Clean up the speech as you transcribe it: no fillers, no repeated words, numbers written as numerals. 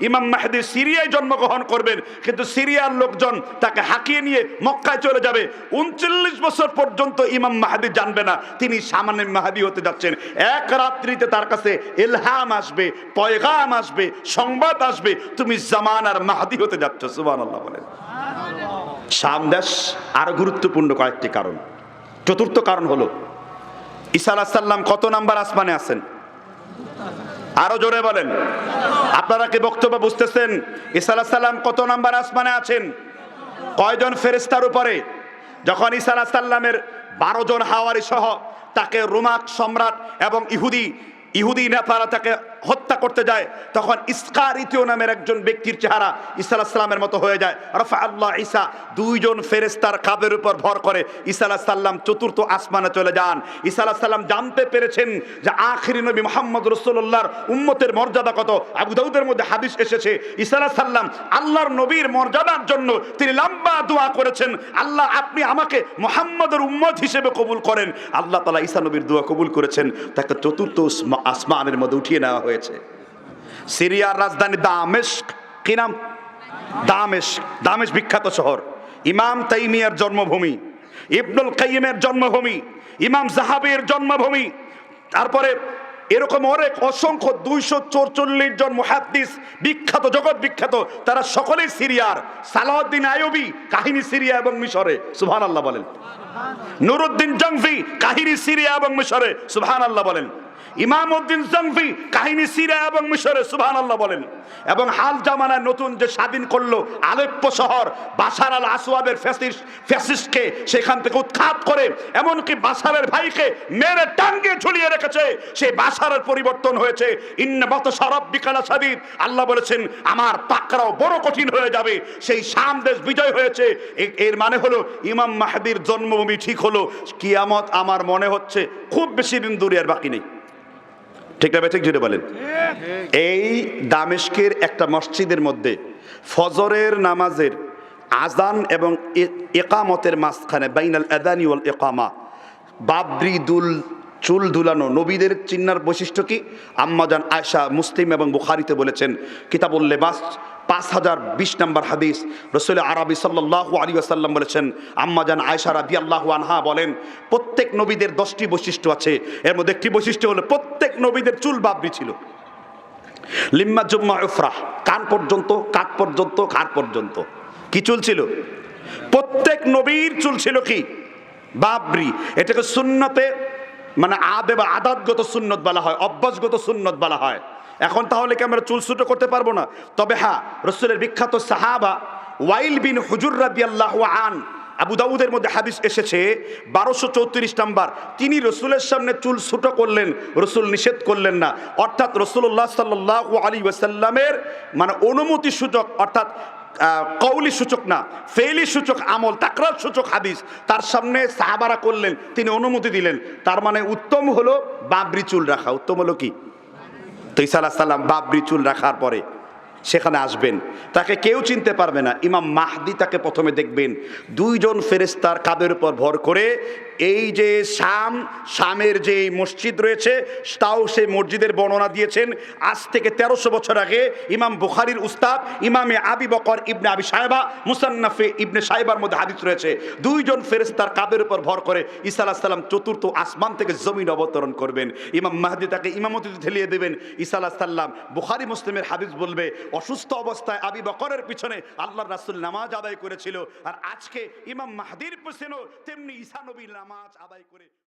ইমাম মাহদী সিরিয়ায় জন্মগ্রহণ করবেন, কিন্তু সিরিয়ার লোকজন তাকে হাঁকিয়ে নিয়ে মক্কায় চলে যাবে। 39 বছর পর্যন্ত ইমাম মাহদী জানবে না তিনি সামনে মাহদী হতে যাচ্ছেন। এক রাত্রিতে তার কাছে ইলহাম আসবে, পয়গাম আসবে, সংবাদ আসবে, তুমি জামানার মাহদী হতে যাচ্ছ। সুবহানাল্লাহ বলেন। শাম দেশ আরো গুরুত্বপূর্ণ কয়েকটি কারণ। চতুর্থ কারণ হলো ঈসা আলাইহিস সালাম কত নাম্বার আসমানে আছেন? আরো জোরে বলেন। আপনারা কি বক্তব্য বুঝতেছেন? ঈসা আলাইহিস সালাম কত নাম্বার আসমানে আছেন? কয়জন ফেরেশতার উপরে? যখন ঈসা আলাইহিস সালামের 12 জন হাওয়ারি সহ তাকে রোমাক সম্রাট এবং ইহুদি নেতারা তাকে হত্যা করতে যায়, তখন ইসকারিতীয় নামের একজন ব্যক্তির চেহারা ঈসা আলাইহিস সালামের মতো হয়ে যায়। রাফা আল্লাহ ঈসা, দুইজন ফেরেশতার কাঁধের উপর ভর করে ঈসা আলাইহিস সালাম চতুর্থ আসমানে চলে যান। ঈসা আলাইহিস সালাম জানতে পেরেছেন যে আখিরি নবী মুহাম্মদ রাসূলুল্লাহর উম্মতের মর্যাদা কত। আবু দাউদের মধ্যে হাদিস এসেছে, ঈসা আলাইহিস সালাম আল্লাহর নবীর মর্যাদার জন্য তিনি লম্বা দোয়া করেছেন, আল্লাহ আপনি আমাকে মুহাম্মদের উম্মত হিসেবে কবুল করেন। আল্লাহ তাআলা ঈসা নবীর দোয়া কবুল করেছেন, তাকে চতুর্থ আসমানের মধ্যে উঠিয়ে নেওয়া হয়েছে। সিরিয়ার রাজধানী দামেস্ক, কি নাম? দামেস্ক বিখ্যাত শহর, ইমাম তাইমিয়ার জন্মভূমি, ইবনুল কাইয়িমের জন্মভূমি, ইমাম যাহাবির জন্মভূমি। তারপরে এরকম অনেক অসংখ্য 244 জন মুহাদ্দিস বিখ্যাত, জগৎ বিখ্যাত, তারা সকলেই সিরিয়ার। সালাউদ্দিন আইয়ুবী কাহিনী সিরিয়া এবং মিশরে, সুবহানাল্লাহ বলেন। নুরুদ্দিন জংভি কাহিনী সিরিয়া এবং মিশরে, সুবহানাল্লাহ বলেন। ইমামউদ্দিন জংভি কাহিনী সিরিয়া এবং মিশরে, সুবহানাল্লাহ বলেন। এবং হাল জামানায় নতুন যে স্বাধীন করলো আলেপ্পো শহর, বাশার আল আসওয়াদের ফ্যাসিস্টকে সেখান থেকে উৎখাত করে এমনকি বাশারের ভাইকে মেরে টাঙ্গে ঝুলিয়ে রেখেছে, সেই বাশারের পরিবর্তন হয়েছে। ইন্না বাতশা রাব্বিকা লাশাদীদ, আল্লাহ বলেছেন আমার পাকড়াও বড় কঠিন হয়ে যাবে। সেই শাম দেশ বিজয় হয়েছে। এর মানে হলো ইমাম মাহদীর জন্মভূমি ঠিক হলো। কিয়ামত আমার মনে হচ্ছে খুব বেশি দিন দূরে আর বাকি নেই। ঠিক না? ঠিক জুড়ে বলেন। এই দামেস্কের একটা মসজিদের মধ্যে ফজরের নামাজের আজান এবং ইকামতের মাঝখানে বাইনাল আযানি ওয়াল ইকামা বাবরি চুল দুলানো নবীদের চিন্নার বৈশিষ্ট্য কি? আম্মাজান আয়েশা মুসলিম এবং বুখারীতে বলেছেন, কিতাবুল লিবাস 5020 নম্বর হাদিস, রাসূল আরবি সাল্লাল্লাহু আলাইহি ওয়াসাল্লাম বলেছেন, আম্মাজান আয়েশা রাদিয়াল্লাহু আনহা বলেন, প্রত্যেক নবীদের 10টি বৈশিষ্ট্য আছে। এর মধ্যে একটি বৈশিষ্ট্য হলো প্রত্যেক নবীদের চুল বাবরি ছিল। লিম্মা জুম্মা উফরাহ, কান পর্যন্ত, কাক পর্যন্ত, ঘাড় পর্যন্ত। কি চুল ছিল? প্রত্যেক নবীর চুল ছিল কি? বাবরি। এটাকে সুন্নতে মানে আদাতগত সুন্নত বলা হয়, অভ্যাসগত সুন্নত বলা হয়। এখন তাহলে কি আমরা চুল ছোট করতে পারবো না? তবে হ্যাঁ, রাসূলের বিখ্যাত সাহাবা ওয়াইল বিন হুজুর রাদিয়াল্লাহু আন, আবু দাউদের মধ্যে হাদিস এসেছে 1234 নাম্বার, তিনি রাসূলের সামনে চুল ছোট করলেন, রাসূল নিষেধ করলেন না। অর্থাৎ রাসূলুল্লাহ সাল্লাল্লাহু আলাইহি ওয়াসাল্লামের মানে অনুমতি সূচক, অর্থাৎ কওলি সূচক না, ফেইলি সূচক আমল, তাকরার সূচক হাদিস তার সামনে সাহাবারা করলেন, তিনি অনুমতি দিলেন। তার মানে উত্তম হলো বাবরি চুল রাখা। উত্তম হলো কি? তো ঈসা আলাইহিস সালাম বাবরি চুল রাখার পরে সেখানে আসবেন, তাকে কেউ চিনতে পারবে না। ইমাম মাহদী তাকে প্রথমে দেখবেন, 2 জন ফেরেশতার কাঁধের উপর ভর করে। এই যে শামের যে মসজিদ রয়েছে, তাও সেই মসজিদের বর্ণনা দিয়েছেন আজ থেকে 1300 বছর আগে ইমাম বুখারীর উস্তাদ ইমামে আবি বকর ইবনে আবি শায়বা মুসান্নাফে ইবনে শায়বার মধ্যে হাদিস রয়েছে। 2 জন ফেরেশতার কাঁধের উপর ভর করে ঈসা আলাইহিস সালাম চতুর্থ আসমান থেকে জমিন অবতরণ করবেন। ইমাম মাহদী তাকে ইমামতিতে ঠেলিয়ে দেবেন। ঈসা আলাইহিস সালাম, বুখারী মুসলিমের হাদিস বলবে, অসুস্থ অবস্থায় আবি বকরের পিছনে আল্লাহর রাসূল নামাজ আদায় করেছিল। আর আজকে ইমাম মাহদীর পিছনেও তেমনি ঈসা নবী নামাজ আদায় করে।